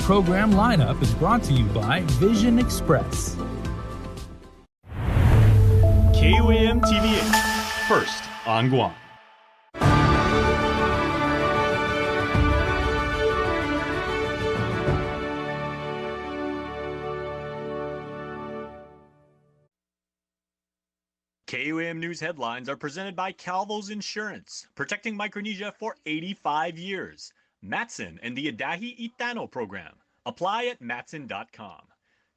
program lineup is brought to you by Vision Express. KUAM TV8, first on Guam. KUAM News headlines are presented by Calvo's Insurance, protecting Micronesia for 85 years. Matson and the Adahi Itano program. Apply at matson.com.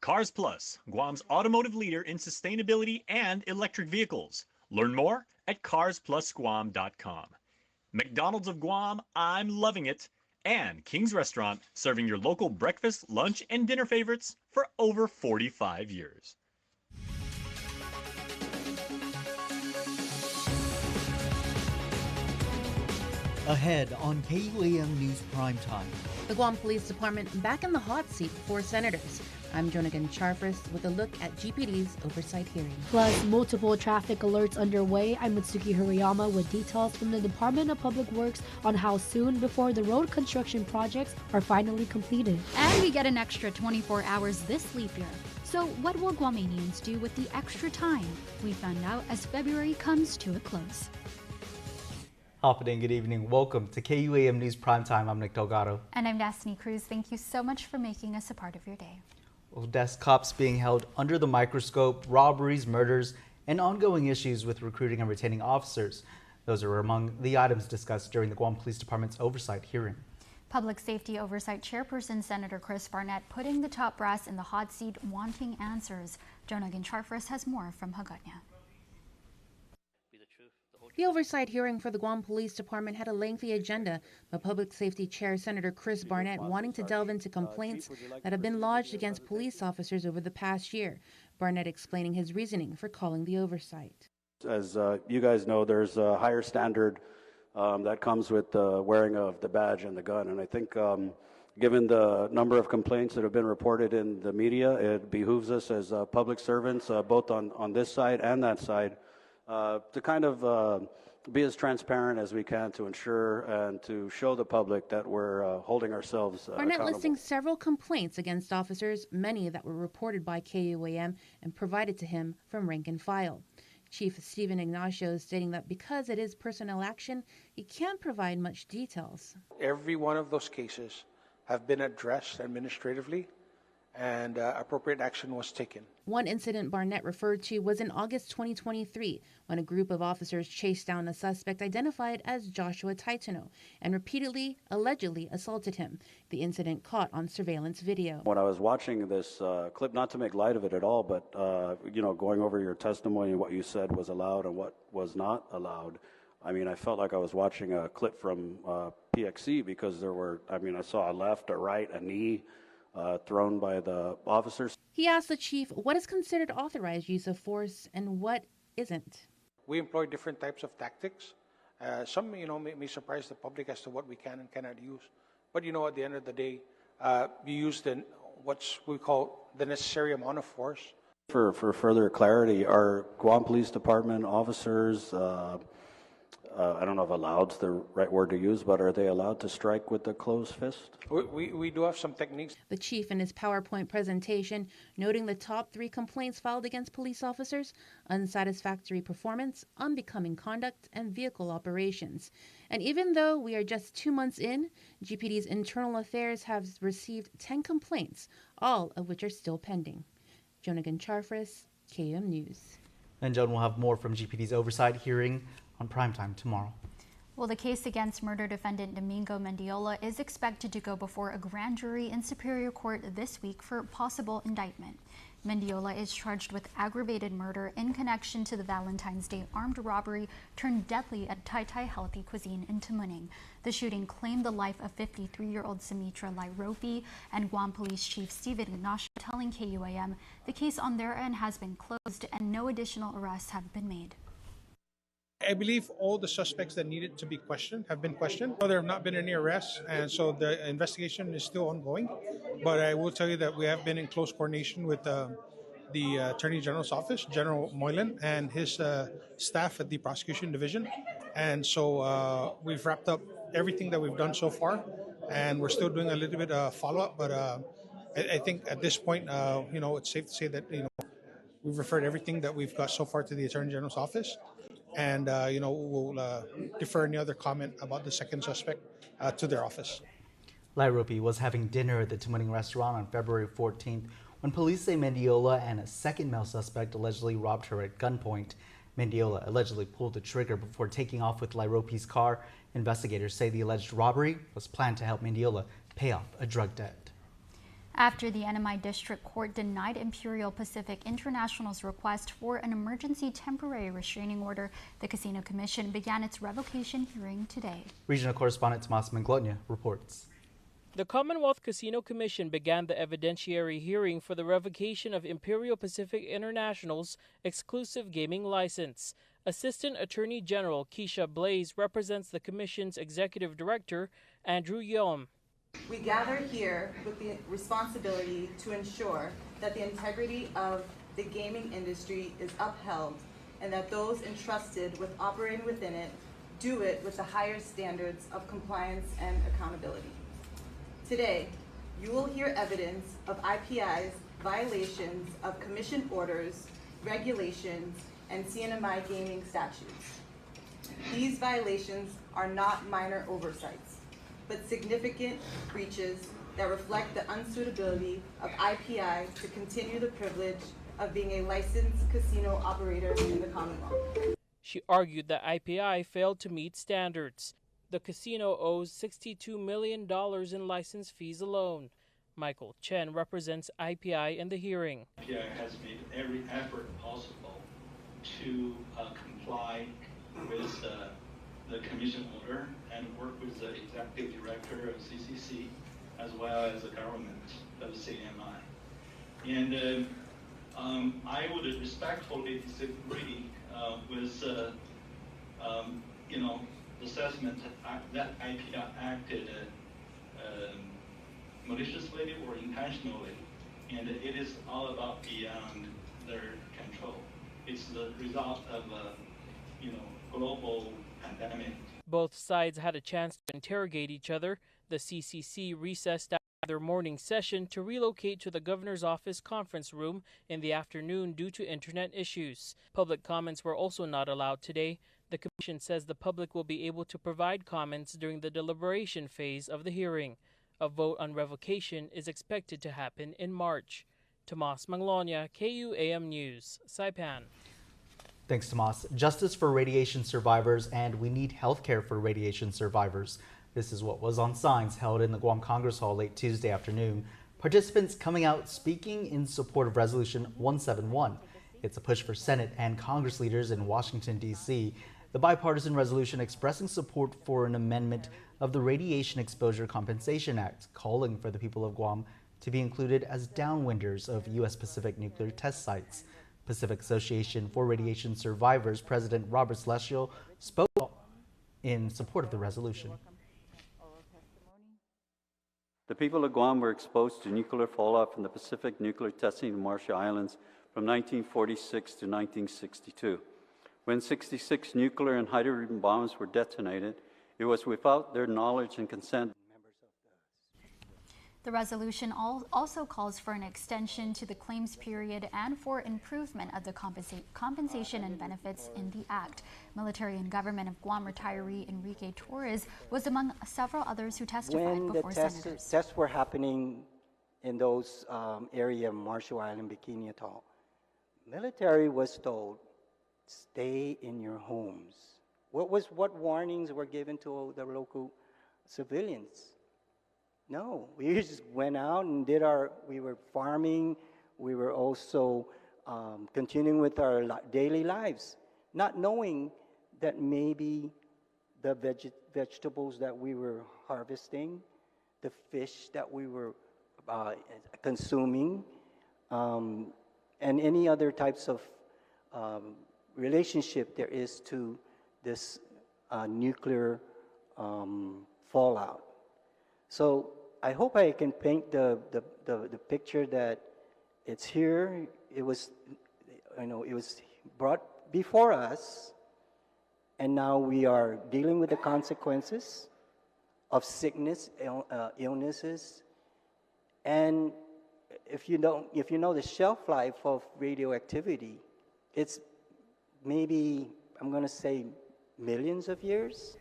Cars Plus, Guam's automotive leader in sustainability and electric vehicles. Learn more at carsplusguam.com. McDonald's of Guam, I'm loving it. And King's Restaurant, serving your local breakfast, lunch, and dinner favorites for over 45 years. Ahead on KUAM News Primetime. The Guam Police Department back in the hot seat for senators. I'm Jonagan Charfris with a look at GPD's oversight hearing. Plus, multiple traffic alerts underway. I'm Mitsuki Hirayama with details from the Department of Public Works on how soon before the road construction projects are finally completed. And we get an extra 24 hours this leap year. So what will Guamanians do with the extra time? We found out as February comes to a close. Happening, good evening. Welcome to KUAM News Primetime. I'm Nick Delgado. And I'm Destiny Cruz. Thank you so much for making us a part of your day. Well, desk cops being held under the microscope, robberies, murders, and ongoing issues with recruiting and retaining officers. Those are among the items discussed during the Guam Police Department's oversight hearing. Public Safety Oversight Chairperson Senator Chris Barnett putting the top brass in the hot seat, wanting answers. Jonagan Charfris has more from Hagåtña. The oversight hearing for the Guam Police Department had a lengthy agenda, but Public Safety Chair Senator Chris Barnett wanting to delve into complaints that have been lodged against police officers over the past year. Barnett explaining his reasoning for calling the oversight. As you guys know, there's a higher standard that comes with the wearing of the badge and the gun, and I think given the number of complaints that have been reported in the media, it behooves us as public servants, both on this side and that side, to kind of be as transparent as we can to ensure and to show the public that we're holding ourselves Barnett accountable. listing several complaints against officers, many that were reported by KUAM and provided to him from rank and file. Chief Stephen Ignacio stating that because it is personnel action, he can't provide much details. Every one of those cases have been addressed administratively, and appropriate action was taken. One incident Barnett referred to was in August 2023 when a group of officers chased down a suspect identified as Joshua Taitano and repeatedly, allegedly assaulted him. The incident caught on surveillance video. When I was watching this clip, not to make light of it at all, but going over your testimony, what you said was allowed and what was not allowed, I mean, I felt like I was watching a clip from PXC because there were, I saw a left, a right, a knee, thrown by the officers. He asked the chief what is considered authorized use of force and what isn't. We employ different types of tactics. Some, may surprise the public as to what we can and cannot use. But, at the end of the day, we use what we call the necessary amount of force. For further clarity, are Guam Police Department officers, I don't know if allowed's the right word to use, but are they allowed to strike with a closed fist? We do have some techniques. The chief in his PowerPoint presentation noting the top 3 complaints filed against police officers: unsatisfactory performance, unbecoming conduct, and vehicle operations. And even though we are just 2 months in, GPD's internal affairs have received 10 complaints, all of which are still pending. Jonagan Charfris, KUAM News. And Joan will have more from GPD's oversight hearing on primetime tomorrow. Well, the case against murder defendant Domingo Mendiola is expected to go before a grand jury in Superior Court this week for possible indictment. Mendiola is charged with aggravated murder in connection to the Valentine's Day armed robbery turned deadly at Tai Tai Healthy Cuisine in Tamuning. The shooting claimed the life of 53-year-old Sumitra Lairopi, and Guam Police Chief Stephen Ignacio telling KUAM the case on their end has been closed and no additional arrests have been made. I believe all the suspects that needed to be questioned have been questioned. There have not been any arrests, and so the investigation is still ongoing. But I will tell you that we have been in close coordination with the Attorney General's office, General Moylan, and his staff at the Prosecution Division. And so we've wrapped up everything that we've done so far, and we're still doing a little bit of follow-up. But I think at this point, it's safe to say that we've referred everything that we've got so far to the Attorney General's office, and we'll defer any other comment about the second suspect to their office. Lairopi was having dinner at the Tumuning restaurant on February 14th when police say Mendiola and a second male suspect allegedly robbed her at gunpoint. Mendiola allegedly pulled the trigger before taking off with Lairopi's car. Investigators say the alleged robbery was planned to help Mendiola pay off a drug debt. After the NMI District Court denied Imperial Pacific International's request for an emergency temporary restraining order, the Casino Commission began its revocation hearing today. Regional correspondent Tomas Manglonia reports. The Commonwealth Casino Commission began the evidentiary hearing for the revocation of Imperial Pacific International's exclusive gaming license. Assistant Attorney General Keisha Blaze represents the Commission's Executive Director, Andrew Yom. We gather here with the responsibility to ensure that the integrity of the gaming industry is upheld and that those entrusted with operating within it do it with the higher standards of compliance and accountability. Today, you will hear evidence of IPI's violations of commission orders, regulations, and CNMI gaming statutes. These violations are not minor oversights, but significant breaches that reflect the unsuitability of IPI to continue the privilege of being a licensed casino operator in the Commonwealth. She argued that IPI failed to meet standards. The casino owes $62 million in license fees alone. Michael Chen represents IPI in the hearing. IPI has made every effort possible to comply with the commission order and work with the executive director of CCC as well as the government of CNMI. And I would respectfully disagree with the assessment that IPI acted maliciously or intentionally, and it is all about beyond their control. It's the result of a global pandemic. Both sides had a chance to interrogate each other. The CCC recessed after their morning session to relocate to the governor's office conference room in the afternoon due to internet issues. Public comments were also not allowed today. The commission says the public will be able to provide comments during the deliberation phase of the hearing. A vote on revocation is expected to happen in March. Tomas Manglonia, KUAM News, Saipan. Thanks, Tomas. Justice for radiation survivors and we need health care for radiation survivors. This is what was on signs held in the Guam Congress Hall late Tuesday afternoon. Participants coming out speaking in support of Resolution 171. It's a push for Senate and Congress leaders in Washington, D.C. The bipartisan resolution expressing support for an amendment of the Radiation Exposure Compensation Act, calling for the people of Guam to be included as downwinders of U.S. Pacific nuclear test sites. Pacific Association for Radiation Survivors President Robert Celestial spoke in support of the resolution. The people of Guam were exposed to nuclear fallout from the Pacific nuclear testing in Marshall Islands from 1946 to 1962. When 66 nuclear and hydrogen bombs were detonated, it was without their knowledge and consent. The resolution also calls for an extension to the claims period and for improvement of the compensation and benefits in the Act. Military and Government of Guam retiree Enrique Torres was among several others who testified before senators. When the tests were happening in those area, Marshall Island, Bikini Atoll, military was told, stay in your homes. What warnings were given to the local civilians? No, we just went out and we were farming, we were also continuing with our daily lives, not knowing that maybe the vegetables that we were harvesting, the fish that we were consuming, and any other types of relationship there is to this nuclear fallout. So I hope I can paint the picture that it's here. It was brought before us, and now we are dealing with the consequences of sickness, illnesses, and if you know the shelf life of radioactivity, it's maybe, I'm going to say, millions of years.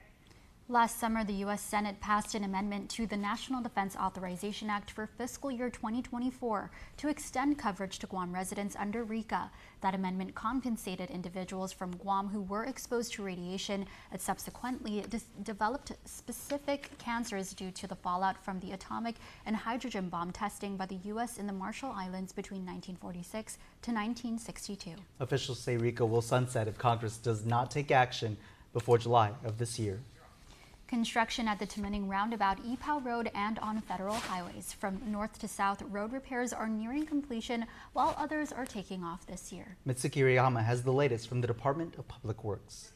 Last summer, the U.S. Senate passed an amendment to the National Defense Authorization Act for fiscal year 2024 to extend coverage to Guam residents under RECA. That amendment compensated individuals from Guam who were exposed to radiation and subsequently developed specific cancers due to the fallout from the atomic and hydrogen bomb testing by the U.S. in the Marshall Islands between 1946 to 1962. Officials say RECA will sunset if Congress does not take action before July of this year. Construction at the Tamining Roundabout, Ipow Road, and on federal highways. From north to south, road repairs are nearing completion, while others are taking off this year. Mitsuki Riyama has the latest from the Department of Public Works.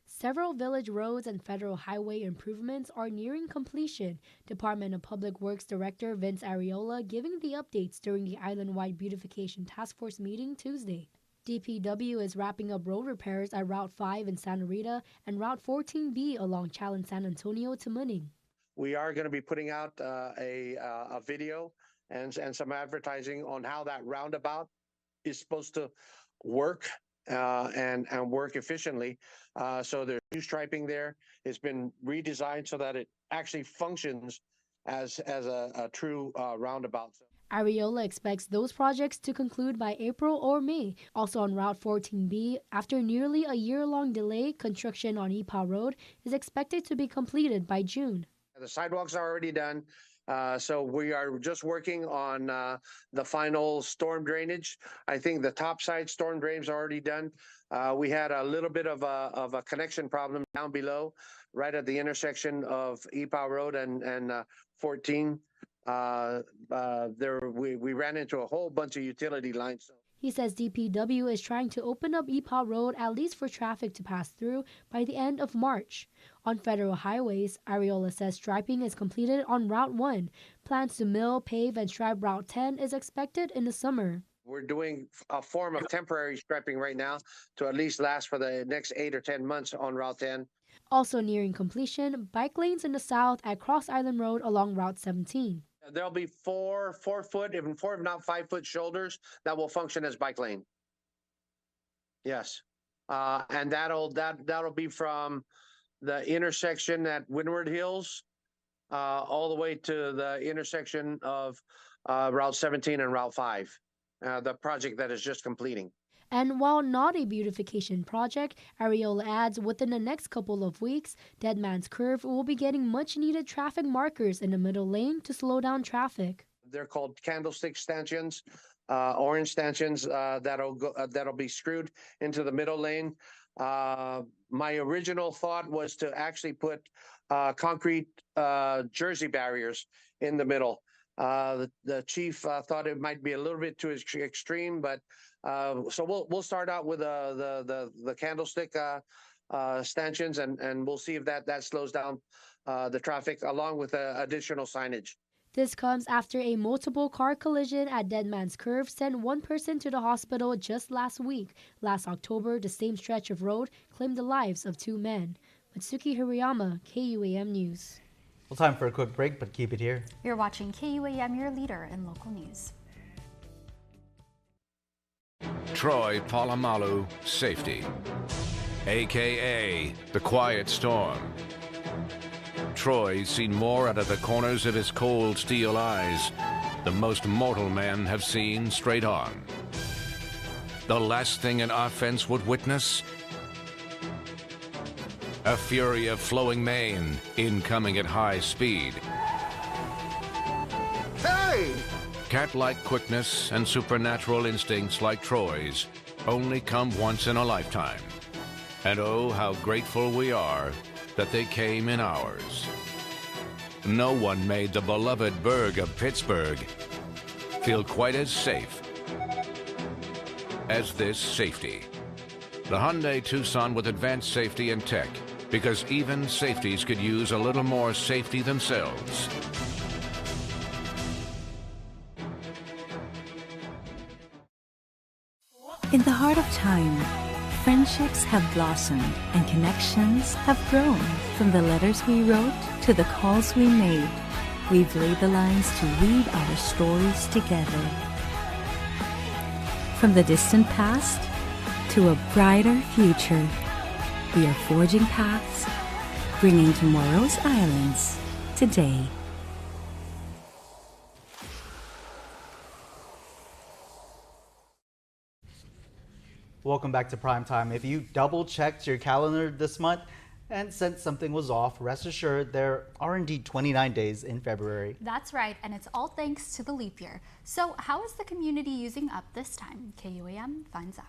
Several village roads and federal highway improvements are nearing completion. Department of Public Works Director Vince Ariola giving the updates during the island-wide beautification task force meeting Tuesday. DPW is wrapping up road repairs at Route 5 in Santa Rita and Route 14B along Chalon San Antonio to Muning. We are going to be putting out a video and some advertising on how that roundabout is supposed to work and work efficiently. So there's new striping there. It's been redesigned so that it actually functions as a true roundabout. Ariola expects those projects to conclude by April or May. Also on Route 14B, after nearly a year-long delay, construction on Ipow Road is expected to be completed by June. The sidewalks are already done, so we are just working on the final storm drainage. I think the topside storm drains are already done. We had a little bit of a connection problem down below, right at the intersection of Ipow Road and 14. We ran into a whole bunch of utility lines. He says DPW is trying to open up Ipow Road at least for traffic to pass through by the end of March. On federal highways, Ariola says striping is completed on Route 1. Plans to mill, pave, and stripe Route 10 is expected in the summer. We're doing a form of temporary striping right now to at least last for the next 8 or 10 months on Route 10. Also nearing completion, bike lanes in the south at Cross Island Road along Route 17. There'll be 4 foot, even 4 if not 5 foot shoulders that will function as bike lane. Yes, and that'll be from the intersection at Windward Hills all the way to the intersection of Route 17 and Route 5, the project that is just completing. And while not a beautification project, Ariola adds within the next couple of weeks, Dead Man's Curve will be getting much-needed traffic markers in the middle lane to slow down traffic. They're called candlestick stanchions, orange stanchions that'll be screwed into the middle lane. My original thought was to actually put concrete jersey barriers in the middle. The chief thought it might be a little bit too extreme, but so we'll start out with the candlestick stanchions, and we'll see if that slows down the traffic along with additional signage. This comes after a multiple car collision at Dead Man's Curve sent one person to the hospital just last week. Last October, the same stretch of road claimed the lives of 2 men. Mitsuki Hirayama, KUAM News. Well, time for a quick break, but keep it here. You're watching KUAM, your leader in local news. Troy Polamalu Safety, a.k.a. the Quiet Storm. Troy's seen more out of the corners of his cold steel eyes than most mortal men have seen straight on. The last thing an offense would witness, a fury of flowing mane incoming at high speed. Hey! Cat-like quickness and supernatural instincts like Troy's only come once in a lifetime. And oh, how grateful we are that they came in ours. No one made the beloved burg of Pittsburgh feel quite as safe as this safety. The Hyundai Tucson with advanced safety and tech, because even safeties could use a little more safety themselves. In the heart of time, Friendships have blossomed and connections have grown. From the letters we wrote to the calls we made, we've laid the lines to weave our stories together. From the distant past to a brighter future, we are forging paths, bringing tomorrow's islands today. Welcome back to Primetime. If you double-checked your calendar this month and sensed something was off, rest assured there are indeed 29 days in February. That's right, and it's all thanks to the leap year. So how is the community using up this time? KUAM finds out.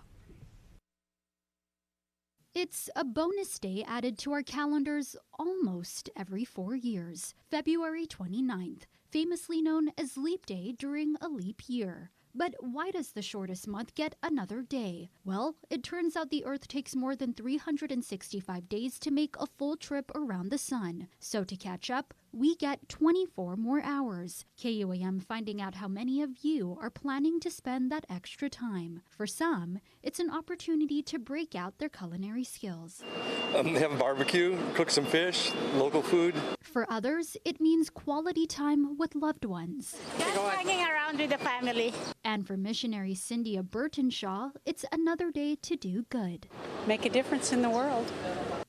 It's a bonus day added to our calendars almost every 4 years. February 29th, famously known as Leap Day during a leap year. But why does the shortest month get another day? Well, it turns out the Earth takes more than 365 days to make a full trip around the sun. So to catch up, we get 24 more hours. KUAM finding out how many of you are planning to spend that extra time. For some, it's an opportunity to break out their culinary skills. They have a barbecue, cook some fish, local food. For others, it means quality time with loved ones. Just hanging around with the family. And for missionary Cindy Burtonshaw, it's another day to do good. Make a difference in the world.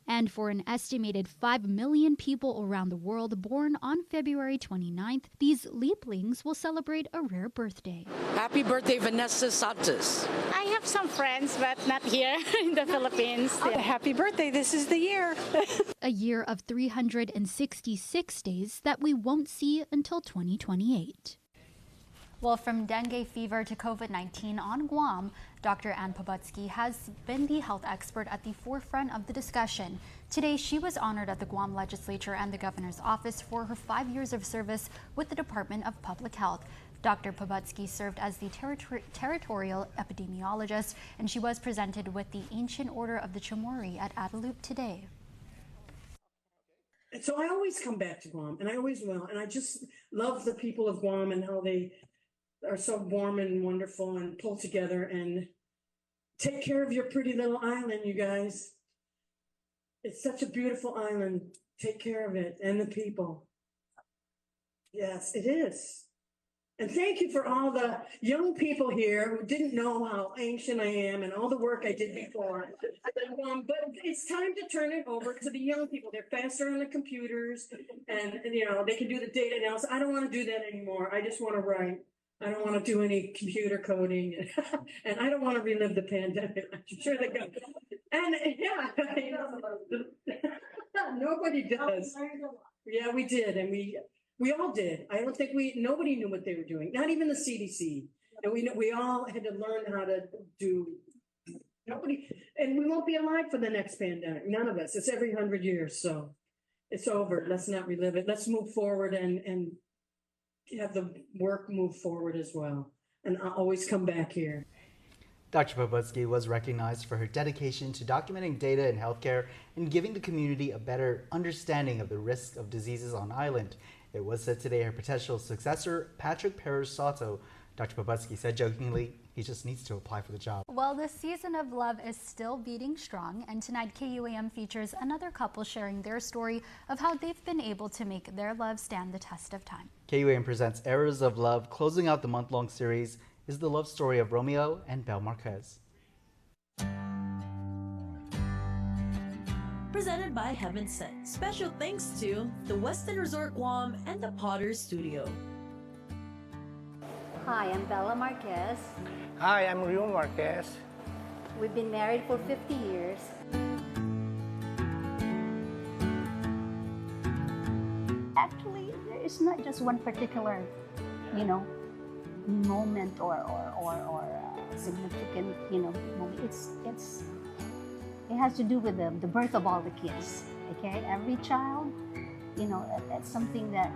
And for an estimated 5 million people around the world born on February 29th, these leaplings will celebrate a rare birthday. Happy birthday, Vanessa Santos. I have some friends, but not here in the Philippines. Happy birthday, this is the year. A year of 366 days that we won't see until 2028. Well, from dengue fever to COVID-19 on Guam, Dr. Ann Pobutsky has been the health expert at the forefront of the discussion. Today, she was honored at the Guam legislature and the governor's office for her 5 years of service with the Department of Public Health. Dr. Pobutsky served as the territorial epidemiologist, and she was presented with the Ancient Order of the Chamorro at Adelup today. So I always come back to Guam, and I always will, and I just love the people of Guam and how they are so warm and wonderful and pull together and take care of your pretty little island, you guys. It's such a beautiful island. Take care of it and the people. Yes, it is. And thank you for all the young people here who didn't know how ancient I am and all the work I did before. But it's time to turn it over to the young people. They're faster on the computers and you know, they can do the data analysis. I don't want to do that anymore. I just want to write. I don't want to do any computer coding, and I don't want to relive the pandemic. I'm sure they go. And yeah, nobody does. Yeah, we did, and we all did. I don't think nobody knew what they were doing, not even the CDC. And we all had to learn how to do. Nobody, and we won't be alive for the next pandemic. None of us. It's every 100 years, so it's over. Let's not relive it. Let's move forward and have the work move forward as well. And I'll always come back here. Dr. Pobutsky was recognized for her dedication to documenting data in healthcare and giving the community a better understanding of the risk of diseases on island. It was said today her potential successor, Patrick Perez Soto, Dr. Pobutsky said jokingly, he just needs to apply for the job. Well, the season of love is still beating strong, and tonight KUAM features another couple sharing their story of how they've been able to make their love stand the test of time. KUAM presents Eras of Love. Closing out the month-long series is the love story of Romeo and Bella Marquez. Presented by Heaven Sent. Special thanks to the Westin Resort Guam and the Potter Studio. Hi, I'm Bella Marquez. Hi, I'm Romeo Marquez. We've been married for 50 years. Actually, it's not just one particular, moment or significant, moment. It has to do with the birth of all the kids. Okay, every child, it's something that.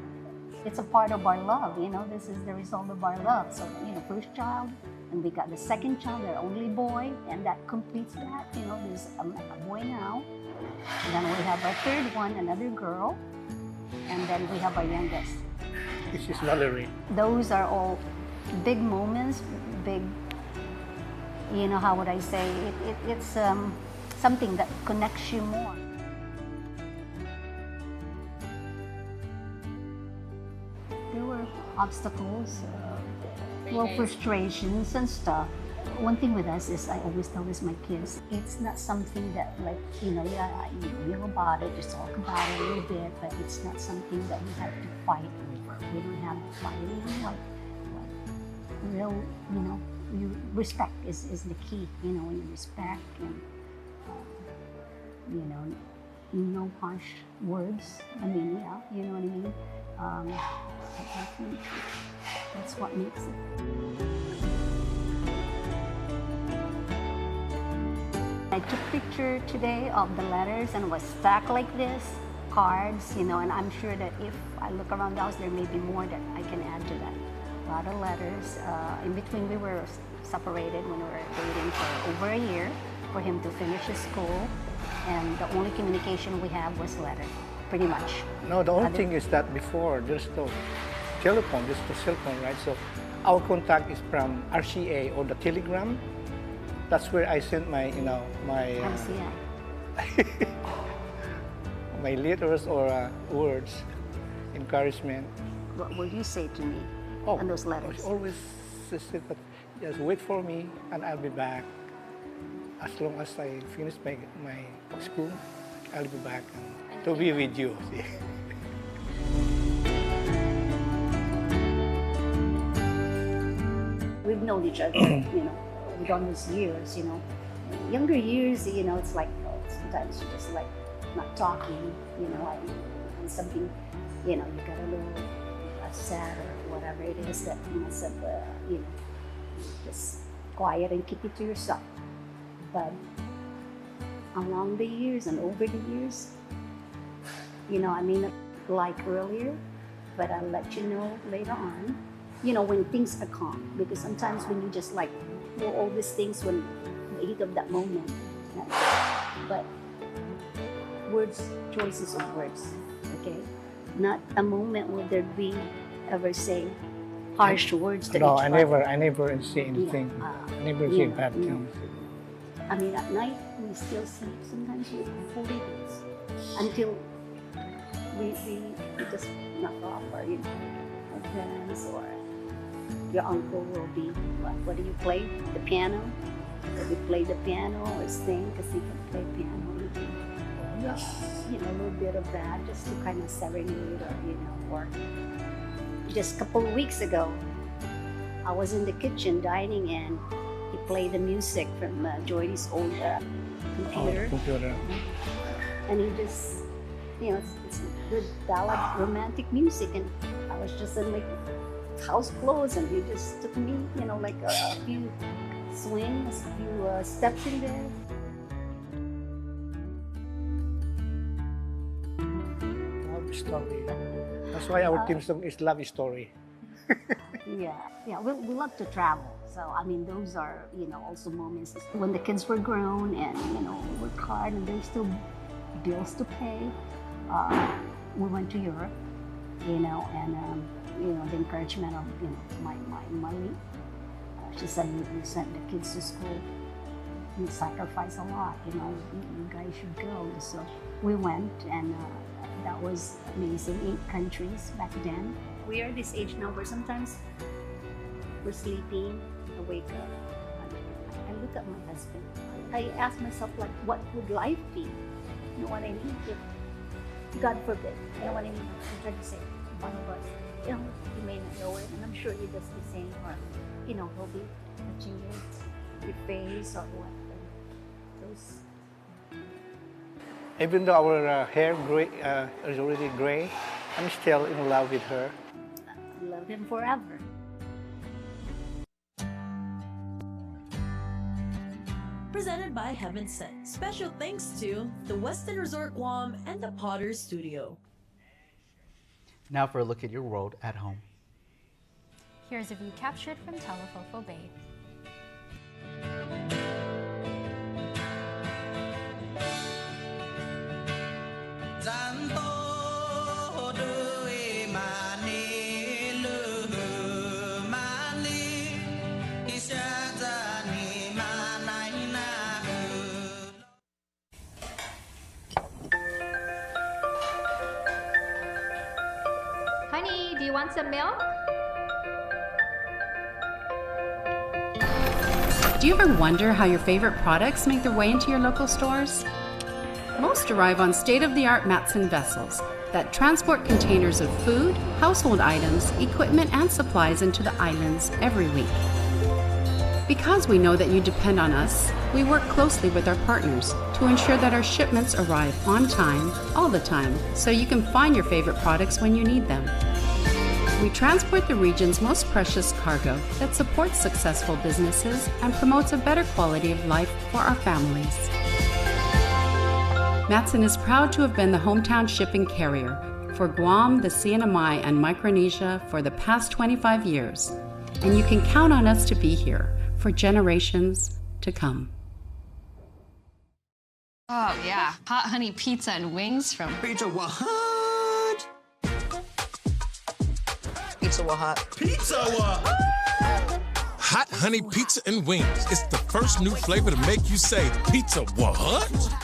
It's a part of our love, this is the result of our love. So, first child, and we got the second child, the only boy, and that completes that. There's a boy now. And then we have our third one, another girl. And then we have our youngest. This is Valerie. Those are all big moments, big you know, how would I say, it's something that connects you more. There were obstacles, frustrations and stuff. One thing with us is I always tell this my kids, it's not something that like, you know, yeah, you hear about it, just talk about it a little bit, but it's not something that we have to fight over. We don't have to fight it, like real, you know, respect is the key, you know, when you respect and, you know, no harsh words. I mean, yeah, you know what I mean? I think that's what makes it. I took a picture today of the letters and it was stacked like this, cards, you know, and I'm sure that if I look around the house, there may be more that I can add to that. A lot of letters. In between, we were separated when we were dating for over a year for him to finish his school, and the only communication we have was letter, pretty much. No, the only thing is that before, there's no telephone, there's the cell phone, right? So our contact is from RCA or the telegram. That's where I sent my, you know, my my letters or words, encouragement. What would you say to me on those letters? I always said that just wait for me and I'll be back. As long as I finish my school, I'll be back to be with you. We've known each other, you know, we've done these years, you know. Younger years, you know, it's like, sometimes you're just like not talking, you know, and something, you know, you got a little sad or whatever it is that you must have, you know, just quiet and keep it to yourself. But along the years and over the years, you know, I may not like earlier, but I'll let you know later on, you know, when things are calm. Because sometimes when you just like do all these things when the heat of that moment, but words, choices of words, okay? Not a moment will there be ever say harsh words to each other. I never say anything. I never say bad things. I mean, at night, we still sleep sometimes with 40 days until we just knock off our, you know, our parents or your uncle will be, what do you play? The piano? Will you play the piano or sing because he can play piano? You know, a little bit of that just to kind of serenade or, you know, or just a couple of weeks ago, I was in the kitchen dining and he played the music from Joy's old computer. And he just, you know, it's good ballad, romantic music. And I was just in like house clothes and he just took me, you know, like a few swings, a few steps in there. Love story. That's why our team song is Love Story. Yeah, we love to travel. So, I mean, those are, you know, also moments when the kids were grown and, you know, we worked hard and there's still bills to pay. We went to Europe, you know, and, you know, the encouragement of, you know, my mother. She said, you sent the kids to school. You sacrifice a lot, you know, you guys should go. So we went and that was amazing. 8 countries back then. We are this age now where sometimes we're sleeping, I wake up, I look at my husband. I ask myself, like, what would life be? You know what I mean? If, God forbid, you know what I mean? I'm trying to say, one of us, you know, he may not know it, and I'm sure he does the same, or, you know, he'll be touching your face or what. Those. Even though our hair is already gray, I'm still in love with her. I love him forever. Presented by Heaven Sent. Special thanks to the Westin Resort Guam and the Potters Studio. Now for a look at your world at home. Here's a view captured from Telefofo Bay. want some milk? Do you ever wonder how your favorite products make their way into your local stores? Most arrive on state-of-the-art Matson vessels that transport containers of food, household items, equipment, and supplies into the islands every week. Because we know that you depend on us, we work closely with our partners to ensure that our shipments arrive on time, all the time, so you can find your favorite products when you need them. We transport the region's most precious cargo that supports successful businesses and promotes a better quality of life for our families. Matson is proud to have been the hometown shipping carrier for Guam, the CNMI, and Micronesia for the past 25 years, and you can count on us to be here for generations to come. Oh yeah, hot honey pizza and wings from Pizza What? Pizza What? Pizza What? Hot honey pizza and wings. It's the first new flavor to make you say, Pizza what?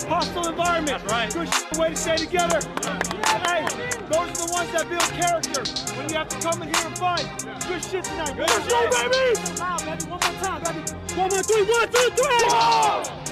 hostile environment. That's right. Good way to stay together. Hey, those are the ones that build character. When you have to come in here and fight. Good shit tonight. Good shit, baby. Wow, baby. One more time, baby. 1, 2, 3. 1, 2, 3. Whoa!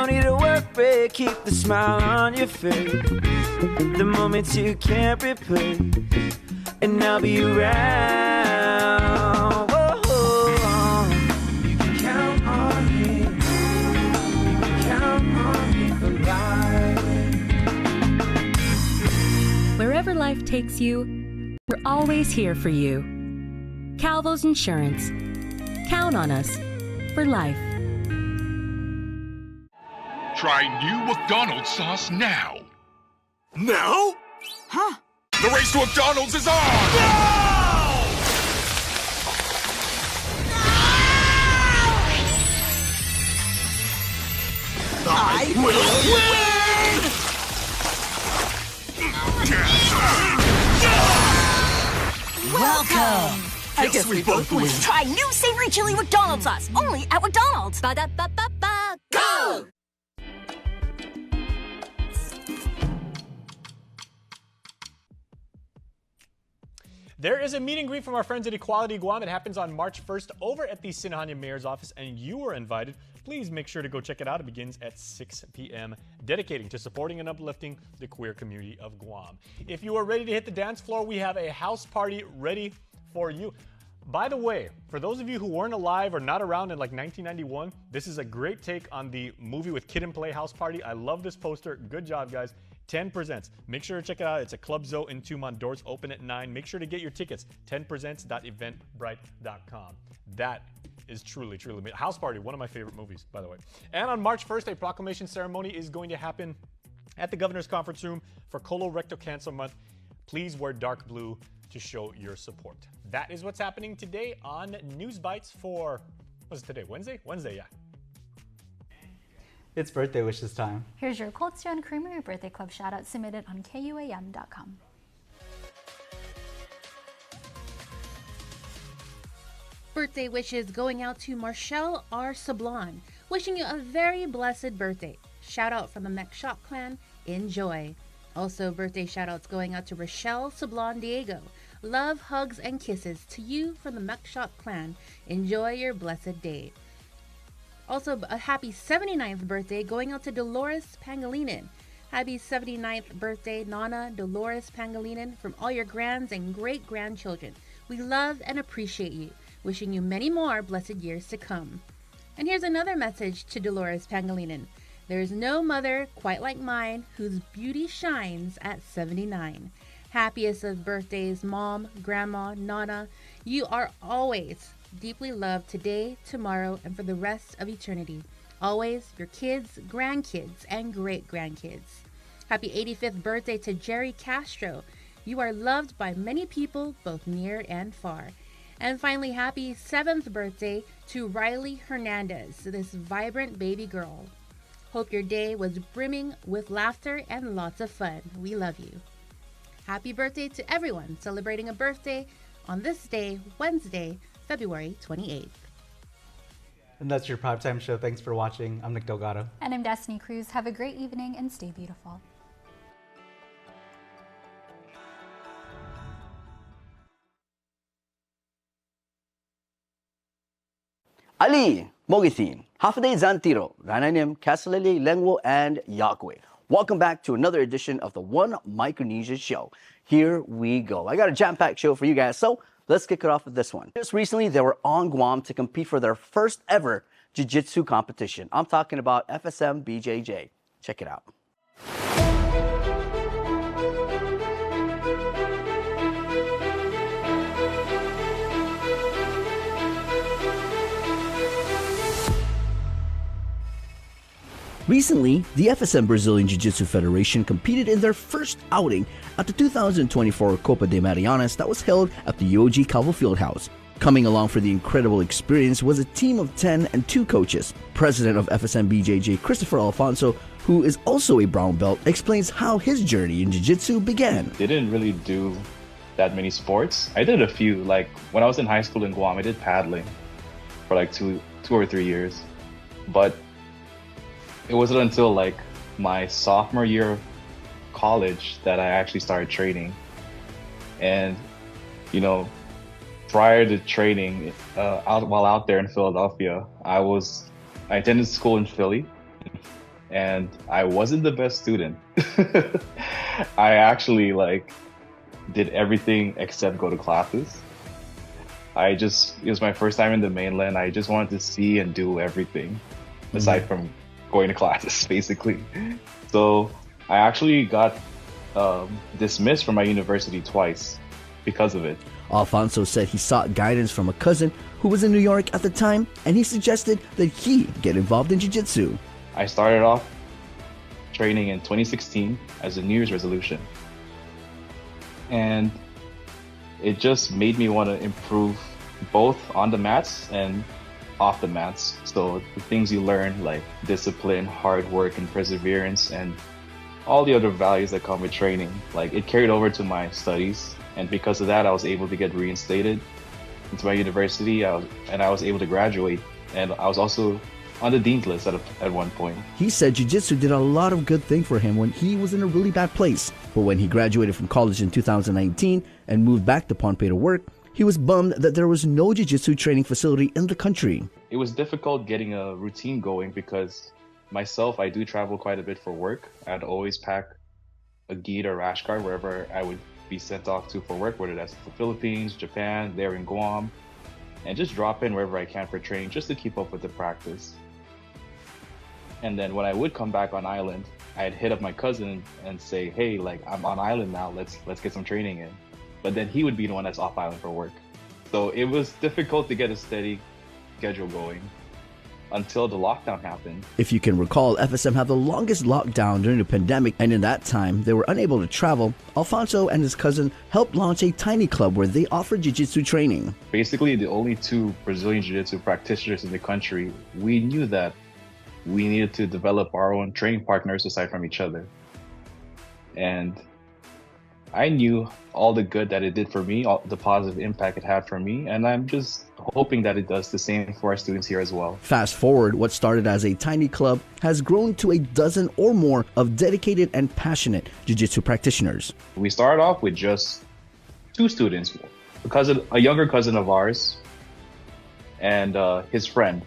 Don't need a work break, keep the smile on your face. The moments you can't replace, and I'll be around. Whoa. You can count on me. You can count on me for life. Wherever life takes you, we're always here for you. Calvo's Insurance. Count on us for life. Try new McDonald's sauce now. Now? Huh? The race to McDonald's is on! I will win! Welcome! I guess we both win. Try new savory chili McDonald's sauce, only at McDonald's. Ba-da-ba-ba-ba, go! There is a meet and greet from our friends at Equality Guam. It happens on March 1st over at the Sinahanya Mayor's office, and you are invited. Please make sure to go check it out. It begins at 6 p.m., dedicating to supporting and uplifting the queer community of Guam. If you are ready to hit the dance floor, we have a house party ready for you. By the way, for those of you who weren't alive or not around in like 1991, this is a great take on the movie with Kid and Play House Party. I love this poster. Good job, guys. 10 Presents. Make sure to check it out. It's a Club Zoo in Tumon. Doors open at 9. Make sure to get your tickets. 10presents.eventbrite.com. That is truly, truly amazing. House Party, one of my favorite movies, by the way. And on March 1st, a proclamation ceremony is going to happen at the Governor's Conference Room for Colorectal Cancer Month. Please wear dark blue to show your support. That is what's happening today on News Bites for, what's it today, Wednesday? Wednesday, yeah. It's birthday wishes time. Here's your Coltzion Creamery Birthday Club shoutout submitted on KUAM.com. Birthday wishes going out to Marshall R. Sablon, wishing you a very blessed birthday. Shout out from the Mekshop clan. Enjoy. Also, birthday shoutouts going out to Rochelle Sablon Diego. Love, hugs, and kisses to you from the Mekshop clan. Enjoy your blessed day. Also, a happy 79th birthday going out to Dolores Pangilinan. Happy 79th birthday, Nana Dolores Pangilinan, from all your grands and great-grandchildren. We love and appreciate you. Wishing you many more blessed years to come. And here's another message to Dolores Pangilinan. There is no mother quite like mine whose beauty shines at 79. Happiest of birthdays, Mom, Grandma, Nana. You are always deeply loved today, tomorrow, and for the rest of eternity. Always your kids, grandkids, and great-grandkids. Happy 85th birthday to Jerry Castro. You are loved by many people, both near and far. And finally, happy 7th birthday to Riley Hernandez, this vibrant baby girl. Hope your day was brimming with laughter and lots of fun. We love you. Happy birthday to everyone celebrating a birthday on this day, Wednesday, February 28th. And that's your Primetime Show. Thanks for watching. I'm Nick Delgado. And I'm Destiny Cruz. Have a great evening and stay beautiful. Ali, Mogisin, Hafade Zantiro, Rananim, Kasalili, Lengwo, and Yakwe. Welcome back to another edition of the One Micronesia Show. Here we go. I got a jam-packed show for you guys, so let's kick it off with this one. Just recently, they were on Guam to compete for their first ever jiu-jitsu competition. I'm talking about FSM BJJ. Check it out. Recently, the FSM Brazilian Jiu-Jitsu Federation competed in their first outing at the 2024 Copa de Marianas that was held at the UOG Calvo Fieldhouse. Coming along for the incredible experience was a team of 10 and 2 coaches. President of FSM BJJ, Christopher Alfonso, who is also a brown belt, explains how his journey in Jiu-Jitsu began. They didn't really do that many sports. I did a few. Like when I was in high school in Guam, I did paddling for like two or 3 years. But it wasn't until like my sophomore year of college that I actually started training. And, you know, prior to training, while out there in Philadelphia, I attended school in Philly, and I wasn't the best student. I actually did everything except go to classes. It was my first time in the mainland. I just wanted to see and do everything aside from going to classes, basically. So I actually got dismissed from my university twice because of it. Alfonso said he sought guidance from a cousin who was in New York at the time, and he suggested that he get involved in Jiu-Jitsu. I started off training in 2016 as a New Year's resolution. And it just made me want to improve both on the mats and off the mats. So the things you learn, like discipline, hard work, and perseverance, and all the other values that come with training, like it carried over to my studies. And because of that, I was able to get reinstated into my university, and I was able to graduate. And I was also on the dean's list at one point. He said jiu-jitsu did a lot of good things for him when he was in a really bad place. But when he graduated from college in 2019 and moved back to Pohnpei to work, he was bummed that there was no jiu-jitsu training facility in the country. It was difficult getting a routine going because myself, I do travel quite a bit for work. I'd always pack a gi or rash guard wherever I would be sent off to for work, whether that's the Philippines, Japan, there in Guam, and just drop in wherever I can for training just to keep up with the practice. And then when I would come back on island, I'd hit up my cousin and say, hey, like I'm on island now, let's get some training in. But then he would be the one that's off island for work. So it was difficult to get a steady schedule going until the lockdown happened. If you can recall, FSM had the longest lockdown during the pandemic, and in that time, they were unable to travel. Alfonso and his cousin helped launch a tiny club where they offered jiu-jitsu training. Basically, the only two Brazilian jiu-jitsu practitioners in the country, we knew that we needed to develop our own training partners aside from each other. And I knew all the good that it did for me, all the positive impact it had for me, and I'm just hoping that it does the same for our students here as well. Fast forward, what started as a tiny club has grown to a dozen or more of dedicated and passionate jiu-jitsu practitioners. We started off with just 2 students, a younger cousin of ours and his friend.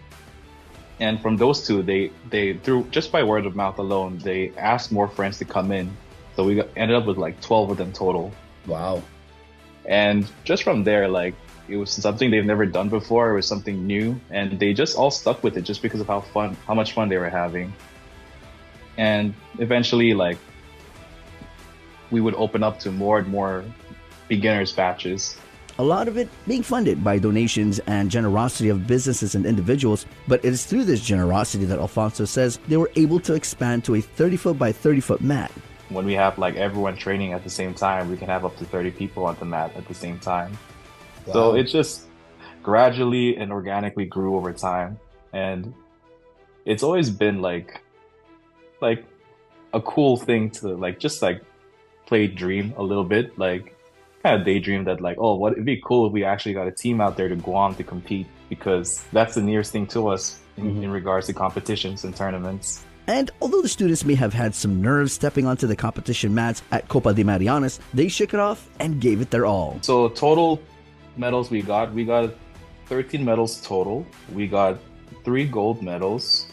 And from those 2, they through just by word of mouth alone, they asked more friends to come in. So we ended up with like 12 of them total. Wow. And just from there, like it was something they've never done before. It was something new, and they just all stuck with it just because of how much fun they were having. And eventually, like we would open up to more and more beginners batches. A lot of it being funded by donations and generosity of businesses and individuals, but it is through this generosity that Alfonso says they were able to expand to a 30-foot by 30-foot mat. When we have like everyone training at the same time, we can have up to 30 people on the mat at the same time. Wow. So it just gradually and organically grew over time. And it's always been like a cool thing to just play dream a little bit, like kind of daydream that like, oh, it'd be cool if we actually got a team out there to Guam to compete, because that's the nearest thing to us in regards to competitions and tournaments. And although the students may have had some nerves stepping onto the competition mats at Copa de Marianas, they shook it off and gave it their all. So total medals we got 13 medals total. We got 3 gold medals,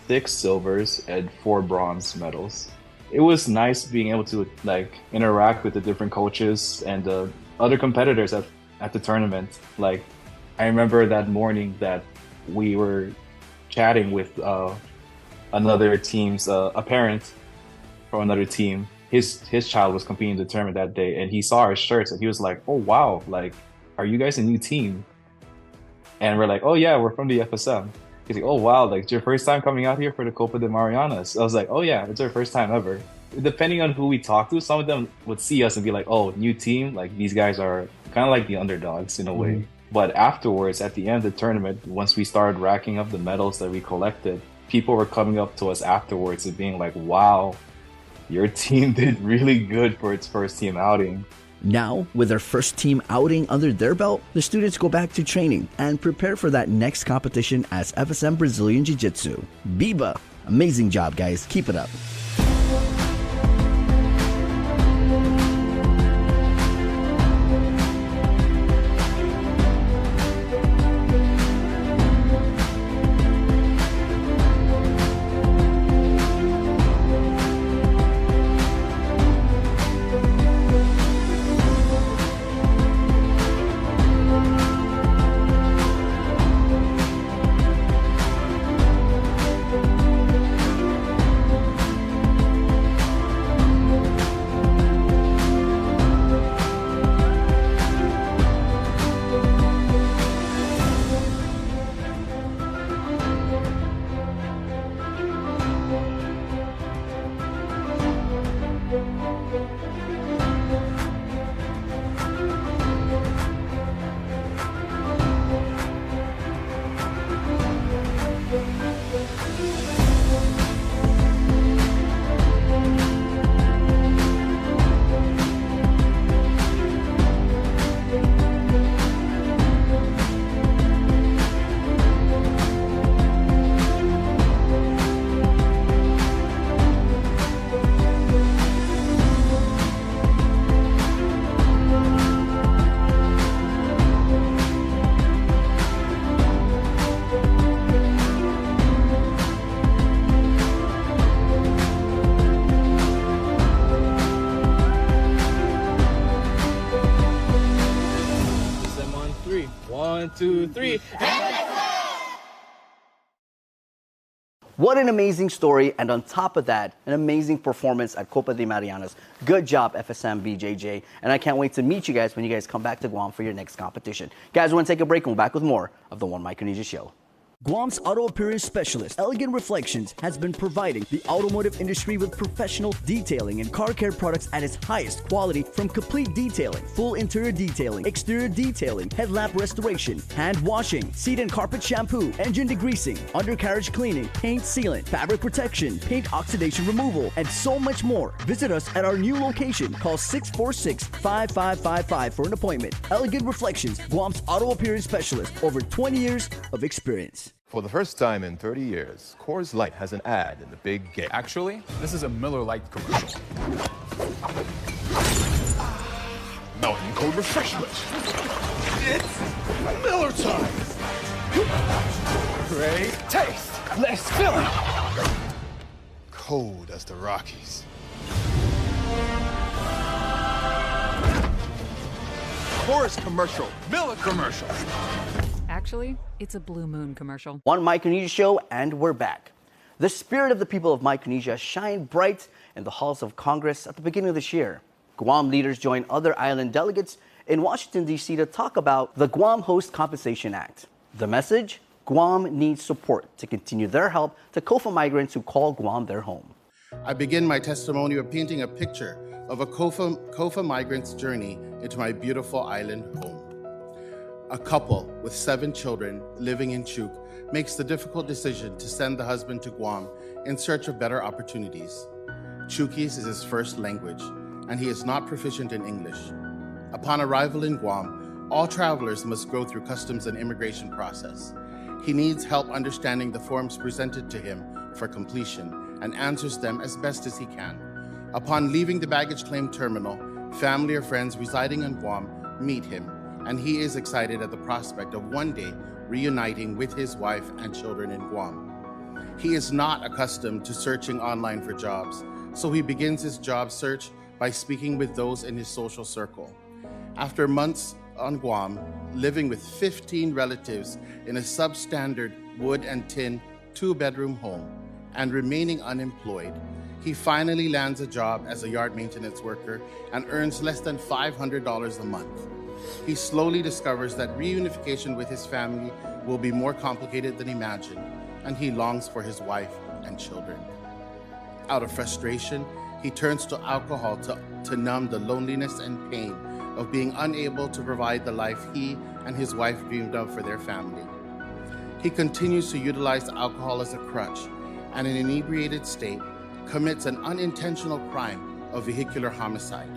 6 silvers, and 4 bronze medals. It was nice being able to like interact with the different coaches and the other competitors at the tournament. Like I remember that morning that we were chatting with another team's a parent from another team. His child was competing in the tournament that day, and he saw our shirts and he was like, oh wow, like are you guys a new team? And we're like, oh yeah, we're from the FSM. He's like, oh wow, like it's your first time coming out here for the Copa de Marianas? I was like, oh yeah, it's our first time ever. Depending on who we talk to, some of them would see us and be like, oh, new team, like these guys are kind of like the underdogs in a way. But afterwards, at the end of the tournament, once we started racking up the medals that we collected, people were coming up to us afterwards and being like, wow, your team did really good for its first team outing. Now, with their first team outing under their belt, the students go back to training and prepare for that next competition as FSM Brazilian Jiu-Jitsu. Biba, amazing job, guys. Keep it up. 1, 2, 3. What an amazing story, and on top of that, an amazing performance at Copa de Marianas. Good job, FSM BJJ, and I can't wait to meet you guys when you guys come back to Guam for your next competition. Guys, we're going to take a break and we're back with more of the One Micronesia Show. Guam's auto appearance specialist, Elegant Reflections, has been providing the automotive industry with professional detailing and car care products at its highest quality, from complete detailing, full interior detailing, exterior detailing, headlamp restoration, hand washing, seat and carpet shampoo, engine degreasing, undercarriage cleaning, paint sealant, fabric protection, paint oxidation removal, and so much more. Visit us at our new location. Call 646-5555 for an appointment. Elegant Reflections, Guam's auto appearance specialist, over 20 years of experience. For the first time in 30 years, Coors Light has an ad in the big game. Actually, this is a Miller Lite commercial. Mountain Cold Refreshment. It's Miller time. Great taste. Less filling. Cold as the Rockies. Coors commercial. Miller commercial. Actually, it's a Blue Moon commercial. One Micronesia Show, and we're back. The spirit of the people of Micronesia shined bright in the halls of Congress at the beginning of this year. Guam leaders joined other island delegates in Washington, D.C. to talk about the Guam Host Compensation Act. The message? Guam needs support to continue their help to COFA migrants who call Guam their home. I begin my testimony with painting a picture of a COFA migrant's journey into my beautiful island home. A couple with 7 children living in Chuuk makes the difficult decision to send the husband to Guam in search of better opportunities. Chuukese is his first language, and he is not proficient in English. Upon arrival in Guam, all travelers must go through customs and immigration process. He needs help understanding the forms presented to him for completion and answers them as best as he can. Upon leaving the baggage claim terminal, family or friends residing in Guam meet him, and he is excited at the prospect of one day reuniting with his wife and children in Guam. He is not accustomed to searching online for jobs, so he begins his job search by speaking with those in his social circle. After months on Guam, living with 15 relatives in a substandard wood and tin 2-bedroom home, and remaining unemployed, he finally lands a job as a yard maintenance worker and earns less than $500 a month. He slowly discovers that reunification with his family will be more complicated than imagined, and he longs for his wife and children. Out of frustration, he turns to alcohol to numb the loneliness and pain of being unable to provide the life he and his wife dreamed of for their family. He continues to utilize alcohol as a crutch, and in an inebriated state, commits an unintentional crime of vehicular homicide.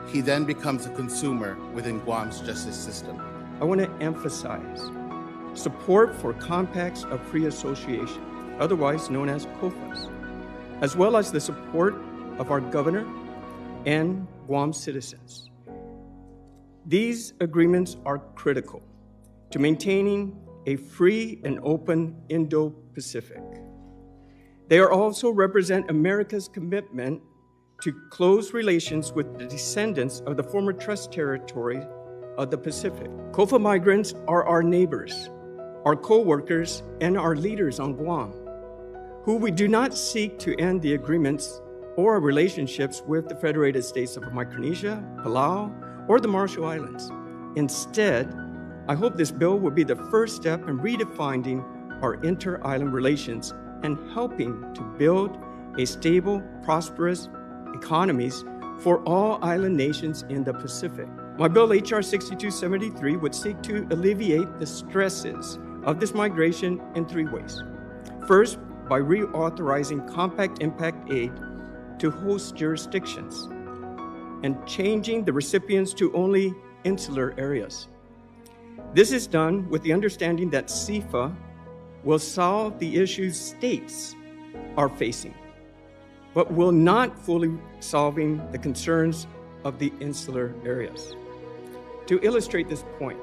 He then becomes a consumer within Guam's justice system. I want to emphasize support for compacts of free association, otherwise known as COFAs, as well as the support of our governor and Guam citizens. These agreements are critical to maintaining a free and open Indo-Pacific. They also represent America's commitment to close relations with the descendants of the former trust territory of the Pacific. COFA migrants are our neighbors, our co-workers, and our leaders on Guam, who we do not seek to end the agreements or our relationships with the Federated States of Micronesia, Palau, or the Marshall Islands. Instead, I hope this bill will be the first step in redefining our inter-island relations and helping to build a stable, prosperous economies for all island nations in the Pacific. My bill, H.R. 6273, would seek to alleviate the stresses of this migration in 3 ways. First, by reauthorizing Compact Impact Aid to host jurisdictions and changing the recipients to only insular areas. This is done with the understanding that CIFA will solve the issues states are facing, but will not fully solving the concerns of the insular areas. To illustrate this point,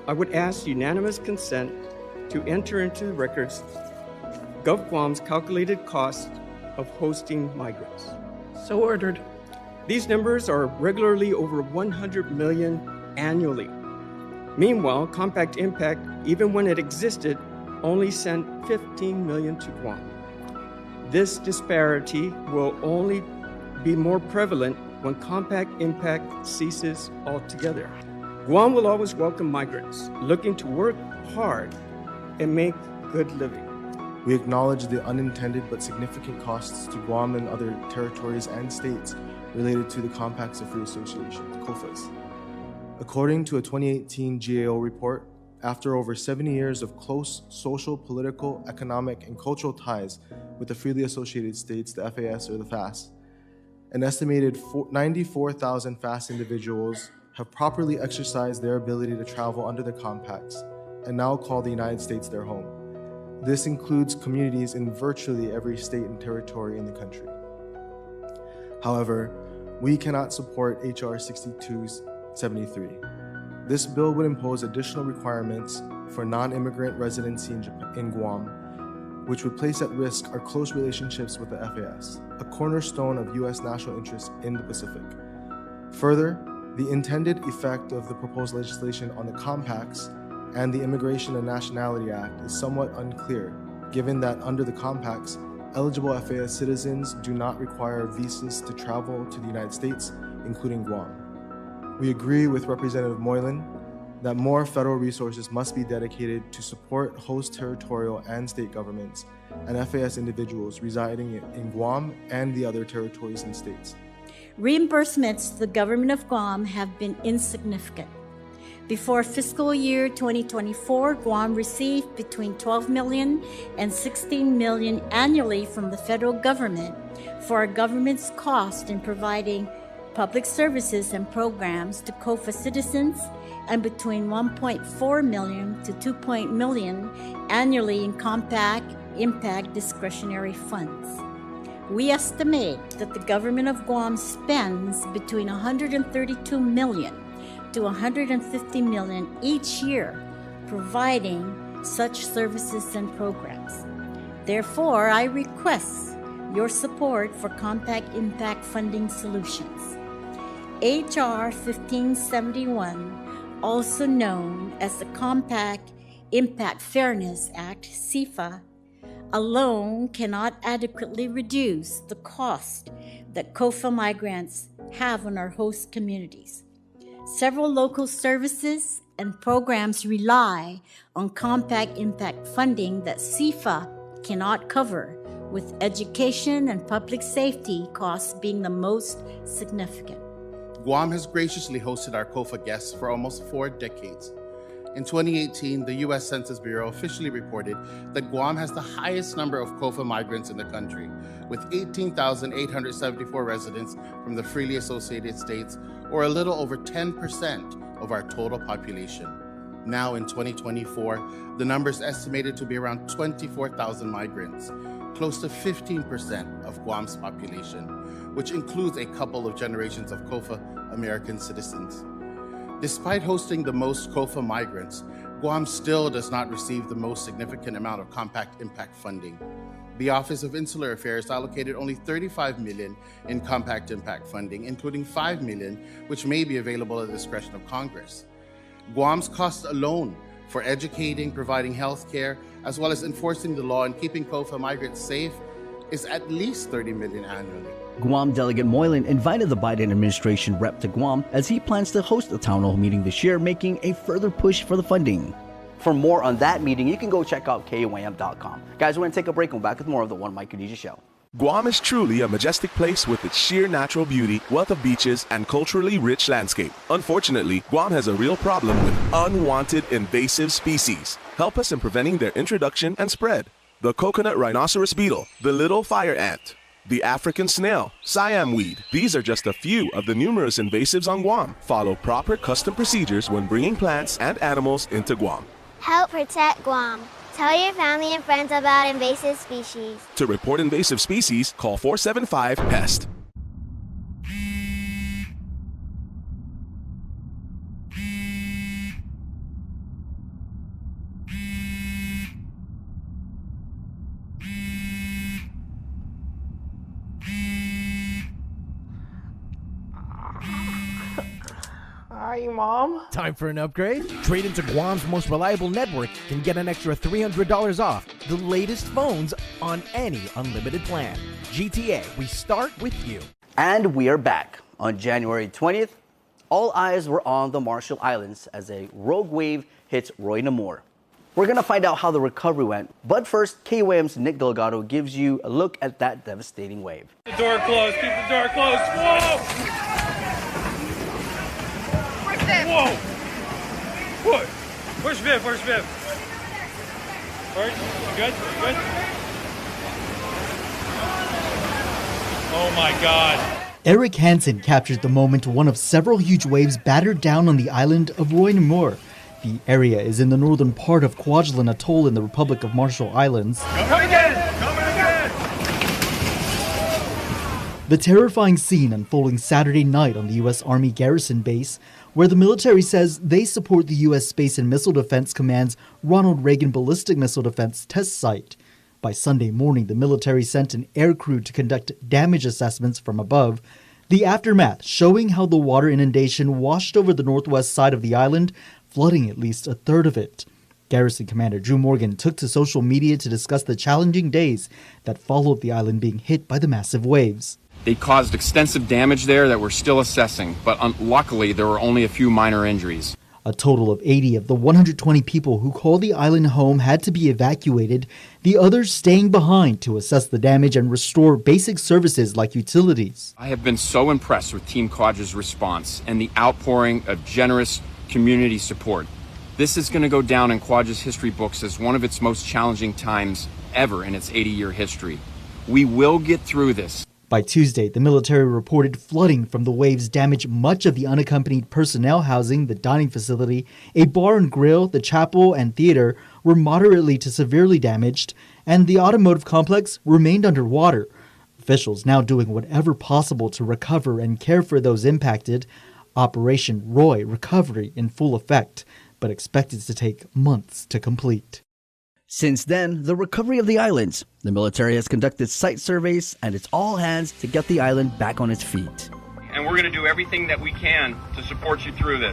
I would ask unanimous consent to enter into the records GovGuam's calculated cost of hosting migrants. So ordered. These numbers are regularly over $100 million annually. Meanwhile, Compact Impact, even when it existed, only sent 15 million to Guam. This disparity will only be more prevalent when Compact Impact ceases altogether. Guam will always welcome migrants looking to work hard and make good living. We acknowledge the unintended but significant costs to Guam and other territories and states related to the Compacts of Free Association, COFAs. According to a 2018 GAO report, after over 70 years of close social, political, economic, and cultural ties with the freely associated states, the FAS or the FAS, an estimated 94,000 FAS individuals have properly exercised their ability to travel under the compacts and now call the United States their home. This includes communities in virtually every state and territory in the country. However, we cannot support H.R. 6273. This bill would impose additional requirements for non-immigrant residency in Guam, which would place at risk our close relationships with the FAS, a cornerstone of U.S. national interest in the Pacific. Further, the intended effect of the proposed legislation on the compacts and the Immigration and Nationality Act is somewhat unclear, given that under the compacts, eligible FAS citizens do not require visas to travel to the United States, including Guam. We agree with Representative Moylan that more federal resources must be dedicated to support host territorial and state governments and FAS individuals residing in Guam and the other territories and states. Reimbursements to the government of Guam have been insignificant. Before fiscal year 2024, Guam received between 12 million and 16 million annually from the federal government for our government's cost in providing public services and programs to COFA citizens, and between 1.4 million to 2 million annually in Compact Impact discretionary funds. We estimate that the government of Guam spends between 132 million to 150 million each year providing such services and programs. Therefore, I request your support for Compact Impact funding solutions. H.R. 1571, also known as the Compact Impact Fairness Act, CIFA, alone cannot adequately reduce the cost that COFA migrants have on our host communities. Several local services and programs rely on Compact Impact funding that CIFA cannot cover, with education and public safety costs being the most significant. Guam has graciously hosted our COFA guests for almost 4 decades. In 2018, the U.S. Census Bureau officially reported that Guam has the highest number of COFA migrants in the country, with 18,874 residents from the freely associated states, or a little over 10% of our total population. Now in 2024, the number is estimated to be around 24,000 migrants, close to 15% of Guam's population, which includes a couple of generations of COFA American citizens. Despite hosting the most COFA migrants, Guam still does not receive the most significant amount of Compact Impact funding. The Office of Insular Affairs allocated only 35 million in Compact Impact funding, including 5 million, which may be available at the discretion of Congress. Guam's costs alone for educating, providing health care, as well as enforcing the law and keeping COFA migrants safe is at least 30 million annually. Guam Delegate Moylan invited the Biden administration rep to Guam as he plans to host a town hall meeting this year, making a further push for the funding. For more on that meeting, you can go check out KUAM.com. Guys, we're going to take a break and we're back with more of the One Micronesia Show. Guam is truly a majestic place with its sheer natural beauty, wealth of beaches, and culturally rich landscape. Unfortunately, Guam has a real problem with unwanted invasive species. Help us in preventing their introduction and spread. The coconut rhinoceros beetle, the little fire ant, the African snail, Siam weed. These are just a few of the numerous invasives on Guam. Follow proper custom procedures when bringing plants and animals into Guam. Help protect Guam. Tell your family and friends about invasive species. To report invasive species, call 475-PEST. crying, Mom. Time for an upgrade? Trade into Guam's most reliable network and get an extra $300 off the latest phones on any unlimited plan. GTA, we start with you. And we are back. On January 20th, all eyes were on the Marshall Islands as a rogue wave hit Roy Namor. We're going to find out how the recovery went, but first, KUAM's Nick Delgado gives you a look at that devastating wave. Keep the door closed, keep the door closed. Whoa! Whoa! What? Where's Viv? Where's Viv? Where? You good? You good? Oh my God. Eric Hansen captured the moment one of several huge waves battered down on the island of Roy Namor. The area is in the northern part of Kwajalein Atoll in the Republic of Marshall Islands. Coming again! Coming again! The terrifying scene unfolding Saturday night on the U.S. Army Garrison Base, where the military says they support the U.S. Space and Missile Defense Command's Ronald Reagan Ballistic Missile Defense Test Site. By Sunday morning, the military sent an air crew to conduct damage assessments from above. The aftermath showing how the water inundation washed over the northwest side of the island, flooding at least a third of it. Garrison Commander Drew Morgan took to social media to discuss the challenging days that followed the island being hit by the massive waves. They caused extensive damage there that we're still assessing, but luckily there were only a few minor injuries. A total of 80 of the 120 people who called the island home had to be evacuated, the others staying behind to assess the damage and restore basic services like utilities. I have been so impressed with Team Quad's response and the outpouring of generous community support. This is going to go down in Quad's history books as one of its most challenging times ever in its 80-year history. We will get through this. By Tuesday, the military reported flooding from the waves damaged much of the unaccompanied personnel housing, the dining facility, a bar and grill, the chapel, and theater were moderately to severely damaged, and the automotive complex remained underwater. Officials now doing whatever possible to recover and care for those impacted. Operation Roy recovery in full effect, but expected to take months to complete. Since then, the recovery of the islands. The military has conducted site surveys, and it's all hands to get the island back on its feet. And we're going to do everything that we can to support you through this.